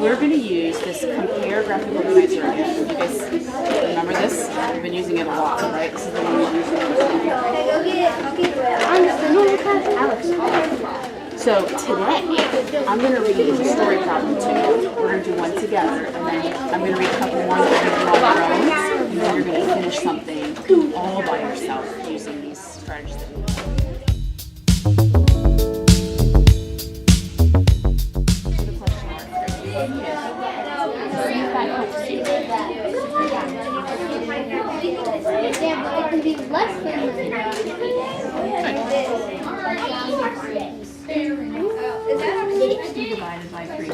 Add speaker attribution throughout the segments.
Speaker 1: we're going to use this compare graphic organizer again. You guys remember this? We've been using it a lot, right? This is the one we're using. So today, I'm going to read a story problem too. We're going to do one together, and then I'm going to read a couple more that you're going to do on your own, and then you're going to finish something all by yourself using these strategies that we know.
Speaker 2: Yeah, but it can be less than
Speaker 1: Divided by 3. $60.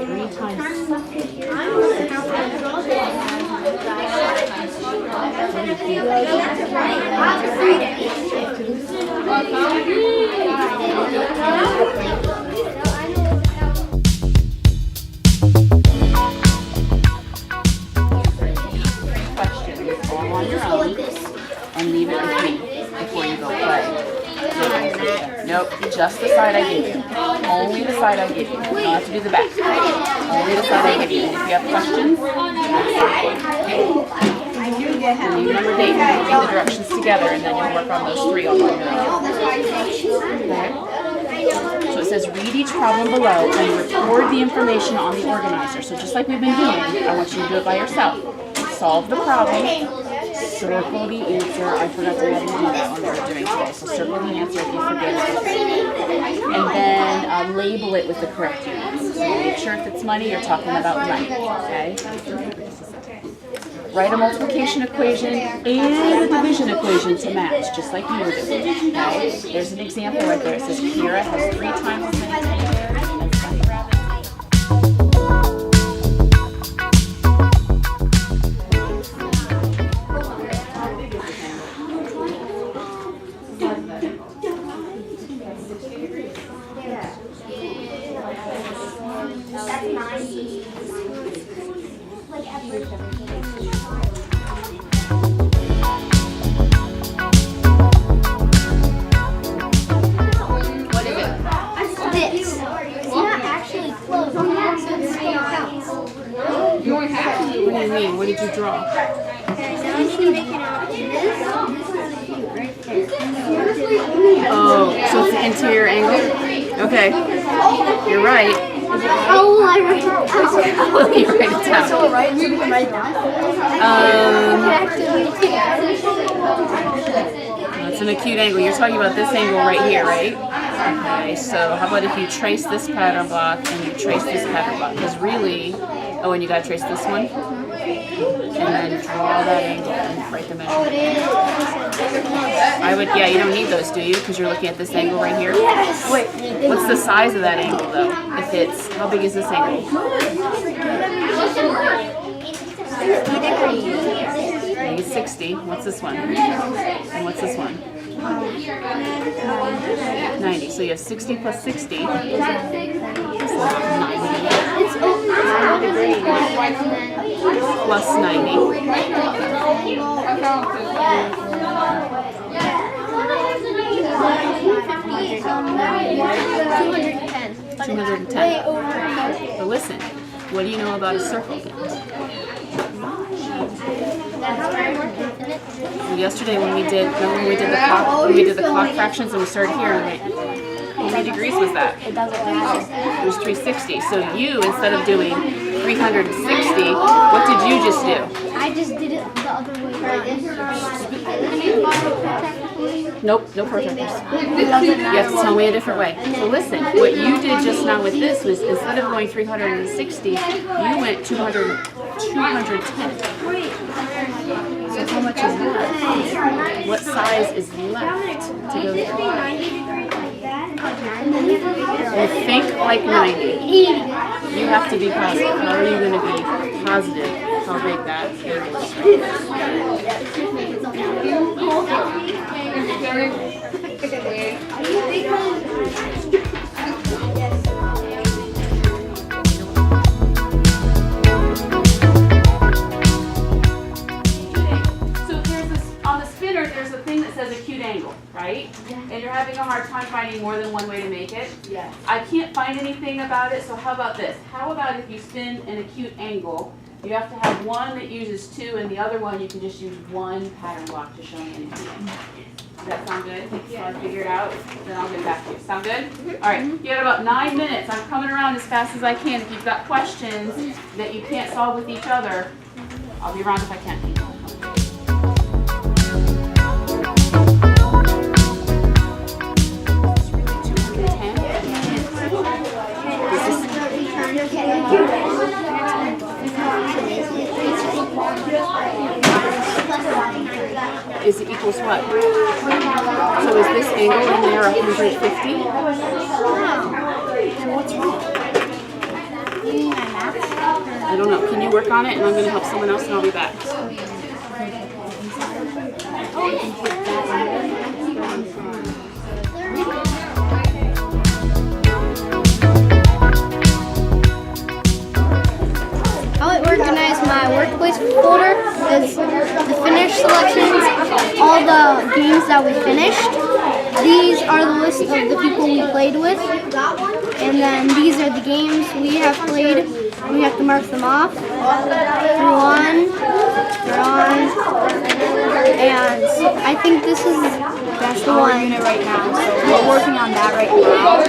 Speaker 1: 3 times questions all on your own, and leave it with me before you go play. Nope, just the side I gave you. Only the side I gave you. You don't have to do the back. Only the side I gave you. And if you have questions, and you remember Dave, you read the directions together, and then you'll work on those 3 on your own. Okay. So it says read each problem below and record the information on the organizer. So just like we've been doing, I want you to do it by yourself. Solve the problem, circle the answer. I forgot to have you do that when we were doing today. So circle the answer if you forget it. And then label it with the correct units. So make sure if it's money, you're talking about money. Okay? Write a multiplication equation and a division equation to match, just like you were doing. Okay? There's an example right there. It says Kira has 3 times as many teddy bears as Bunny Rabbit. What do you mean? What did you draw? Oh, so it's the interior angle? Okay. You're right.
Speaker 2: How will I write it down?
Speaker 1: Will you write it down?
Speaker 2: So we can write it down?
Speaker 1: It's an acute angle. You're talking about this angle right here, right? Okay, so how about if you trace this pattern block and you trace this pattern block? Because really, oh, and you gotta trace this one? And then draw that angle and write the measurement. I would, yeah, you don't need those, do you? Because you're looking at this angle right here?
Speaker 2: Yes!
Speaker 1: Wait, what's the size of that angle though? If it's, how big is this angle? 60. 60. What's this one? And what's this one? 90. So you have 60 plus 60. So 90. Plus 90. 210. But listen, what do you know about a circle? Well, yesterday when we did, remember when we did the clock fractions and we started here and how many degrees was that?
Speaker 2: It doesn't matter.
Speaker 1: It was 360. So you, instead of doing 360, what did you just do?
Speaker 2: I just did it the other way around.
Speaker 1: Nope, no protractors. You have to tell me a different way. So listen, what you did just now with this was instead of going 360, you went 210. So how much is left? What size is left to go through? Well, think like 90. You have to be positive. How are you going to be positive how big that angle So there's this, on the spinner, there's a thing that says acute angle, right? And you're having a hard time finding finding more than one way to make it?
Speaker 3: Yes.
Speaker 1: I can't find anything about it, so how about this? How about if you spin an acute angle, you have to have one that uses two and the other one you can just use one pattern block to show me an acute angle. Does that sound good? So I figure it out, then I'll get back to you. Sound good? All right, you got about 9 minutes. I'm coming around as fast as I can. If you've got questions that you can't solve with each other, I'll be around if I can. Is it equals what? So is this angle in there 150?
Speaker 2: What's wrong? You need my math?
Speaker 1: I don't know. Can you work on it? And I'm going to help someone else and I'll be back.
Speaker 2: How I organize my workplace folder is the finished selections, all the games that we finished. These are the list of the people we played with. And then these are the games we have played. We have to mark them off. Through on. And I think this is the one unit right now. So we're working on that right now.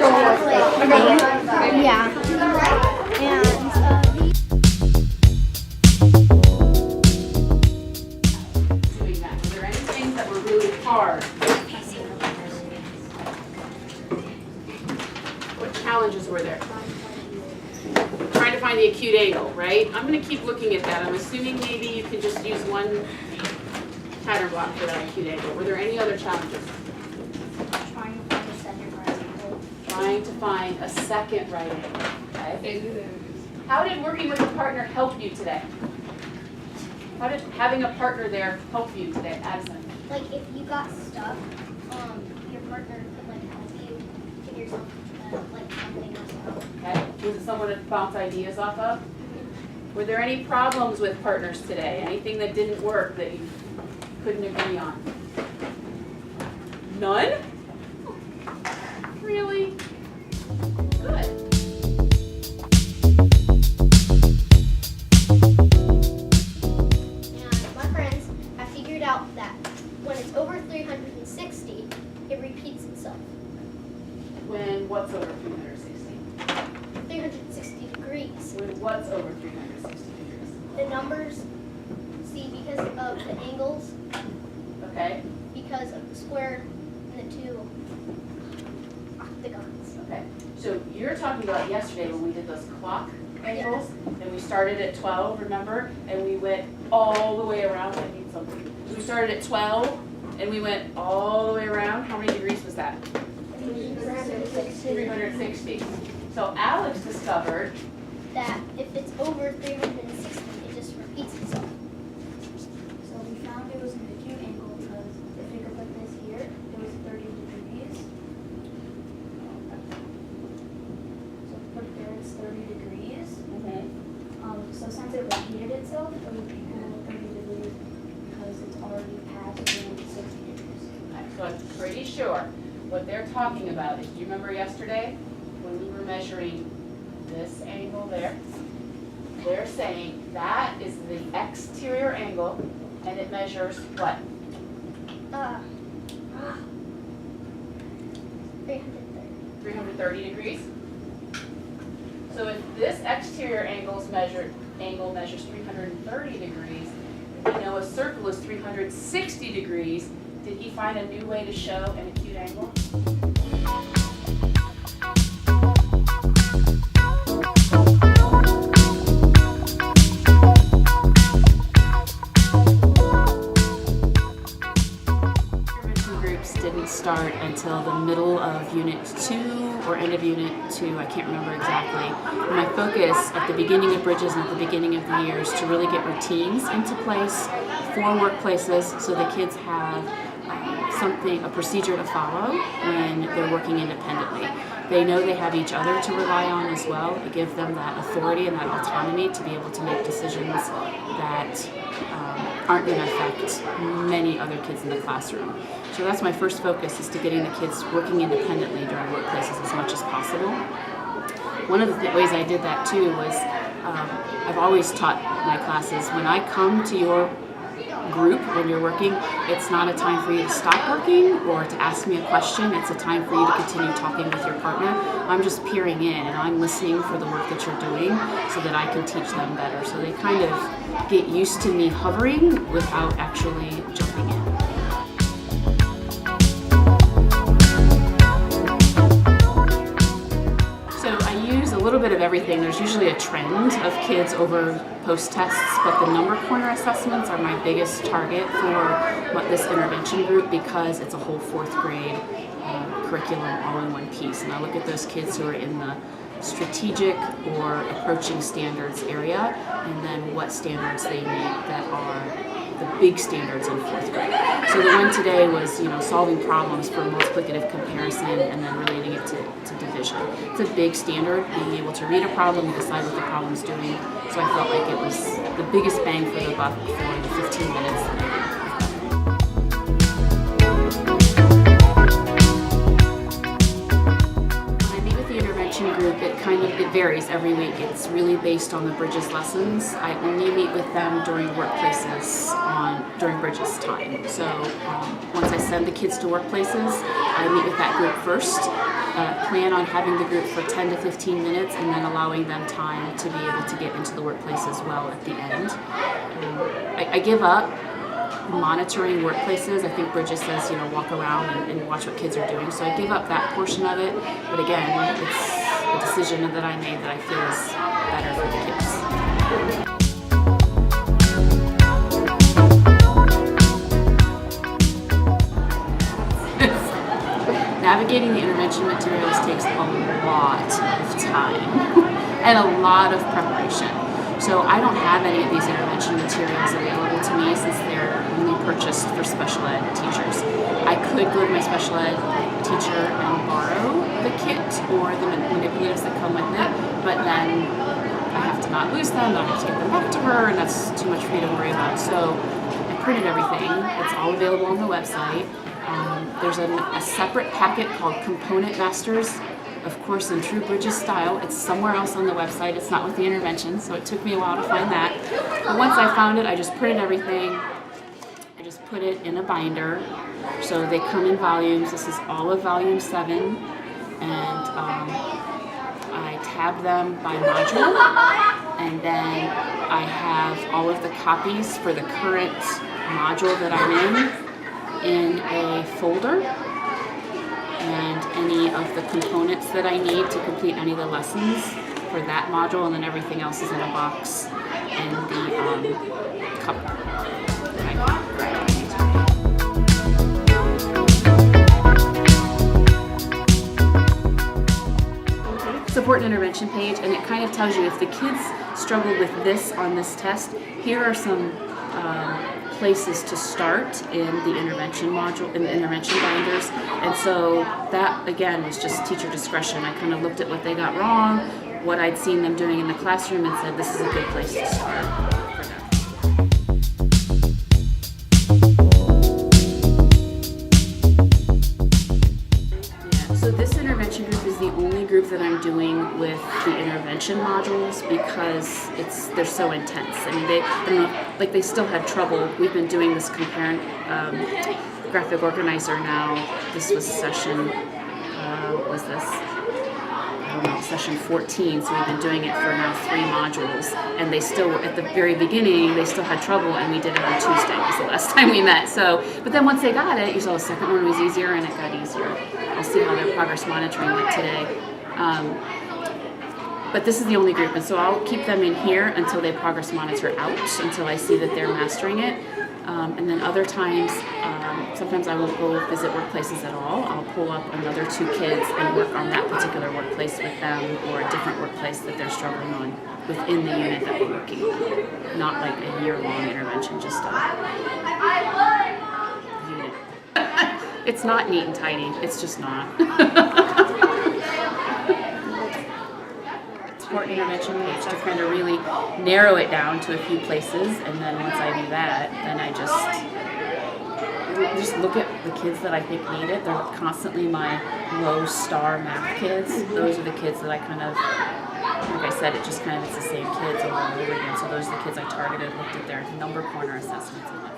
Speaker 2: Yeah. And
Speaker 1: Doing that. Were there any things that were really hard? What challenges were there? Trying to find the acute angle, right? I'm going to keep looking at that. I'm assuming maybe you can just use one pattern block for that acute angle. Were there any other challenges? Trying to find a second right angle. Okay. How did working with a partner help you today? How did having a partner there help you today, Addison?
Speaker 2: like if you got stuck, your partner could like help you figure something like something else out.
Speaker 1: Okay. Was it someone to bounce ideas off of? Were there any problems with partners today? Anything that didn't work that you couldn't agree on? None? Really? Good.
Speaker 2: And my friends have figured out that when it's over 360, it repeats itself.
Speaker 1: When what's over 360?
Speaker 2: 360 degrees.
Speaker 1: When what's over 360 degrees?
Speaker 2: The numbers, see, because of the angles,
Speaker 1: Okay?
Speaker 2: because of the square and the two octagons.
Speaker 1: Okay. So you're talking about yesterday when we did those clock angles, and we started at 12, remember? And we went all the way around. I need something. We started at 12, and we went all the way around. How many degrees was that? 360. So Alex discovered
Speaker 2: That if it's over 360, it just repeats itself.
Speaker 4: So we found it was an acute angle because if you could put this here, it was 30 degrees. So if you put it there, it's 30 degrees. So since it repeated itself, it would be 30 degrees because it's already past 60 degrees.
Speaker 1: So I'm pretty sure what they're talking about is, do you remember yesterday when we were measuring this angle there? They're saying that is the exterior angle and it measures what?
Speaker 2: 330.
Speaker 1: 330 degrees. So if this exterior angle measures 330 degrees, we know a circle is 360 degrees. Did he find a new way to show an acute angle? Intervention groups didn't start until the middle of Unit 2 or end of Unit 2, I can't remember exactly. My focus at the beginning of Bridges and at the beginning of the year is to really get routines into place for workplaces so the kids have a procedure to follow when they're working independently. They know they have each other to rely on as well. It gives them that authority and that autonomy to be able to make decisions that aren't going to affect many other kids in the classroom. So that's my first focus, is to getting the kids working independently during workplaces as much as possible. One of the ways I did that too was I've always taught my classes, when I come to your group when you're working, it's not a time for you to stop working or to ask me a question. It's a time for you to continue talking with your partner. I'm just peering in and I'm listening for the work that you're doing so that I can teach them better. So they kind of get used to me hovering without actually jumping in. A little bit of everything. There's usually a trend of kids over post-tests, but the number corner assessments are my biggest target for this intervention group, because it's a whole fourth grade curriculum all in one piece. And I look at those kids who are in the strategic or approaching standards area, and then what standards they need that are the big standards in fourth grade. So the one today was, solving problems for multiplicative comparison and then relating it to division. It's a big standard, being able to read a problem and decide what the problem's doing. So I felt like it was the biggest bang for the buck for the 15 minutes that I did. Group, it varies every week. It's really based on the Bridges lessons. I only meet with them during workplaces during Bridges time. So once I send the kids to workplaces, I meet with that group first, plan on having the group for 10 to 15 minutes, and then allowing them time to be able to get into the workplace as well at the end. I give up monitoring workplaces. I think Bridges says, walk around and watch what kids are doing. So I give up that portion of it. But again, it's a decision that I made that I feel is better for the kids. Navigating the intervention materials takes a lot of time and a lot of preparation. So I don't have any of these intervention materials available to me since they're only purchased for special ed teachers. I could go to my special ed teacher and borrow the kit or the manipulatives that come with it, but then I have to not lose them, I have to get them back to her, and that's too much for me to worry about. So I printed everything. It's all available on the website. There's a separate packet called Component Masters. Of course, in true Bridges style, it's somewhere else on the website. It's not with the intervention, so it took me a while to find that. But once I found it, I just printed everything. I just put it in a binder. So they come in volumes. This is all of volume 7. And I tab them by module. And then I have all of the copies for the current module that I'm in a folder. And any of the components that I need to complete any of the lessons for that module, and then everything else is in a box in the cupboard. Support and intervention page, and it kind of tells you if the kids struggled with this on this test, here are some places to start in the intervention module, in the intervention binders. And so that again was just teacher discretion. I kind of looked at what they got wrong, what I'd seen them doing in the classroom, and said this is a good place to start for them. Yeah, so this intervention group is the only group that I'm doing with the intervention modules because they're so intense. I mean, they still had trouble. We've been doing this comparing graphic organizer now. This was session, what was this? I don't know, session 14. So we've been doing it for now 3 modules. And they still, at the very beginning, they still had trouble, and we did it on Tuesday. It was the last time we met. So, but then once they got it, you saw the second one was easier, and it got easier. I'll see how their progress monitoring went today. But this is the only group, and so I'll keep them in here until they progress monitor out, until I see that they're mastering it. And then other times, sometimes I won't go visit workplaces at all. I'll pull up another 2 kids and work on that particular workplace with them, or a different workplace that they're struggling on within the unit that we're working on. Not like a year-long intervention, just a unit. It's not neat and tidy. It's just not. Support intervention page to kind of really narrow it down to a few places, and then once I do that, then I just look at the kids that I think need it. They're constantly my low star math kids. Those are the kids that I kind of, like I said, it's the same kids over and over again. So those are the kids I targeted, looked at their number corner assessments and went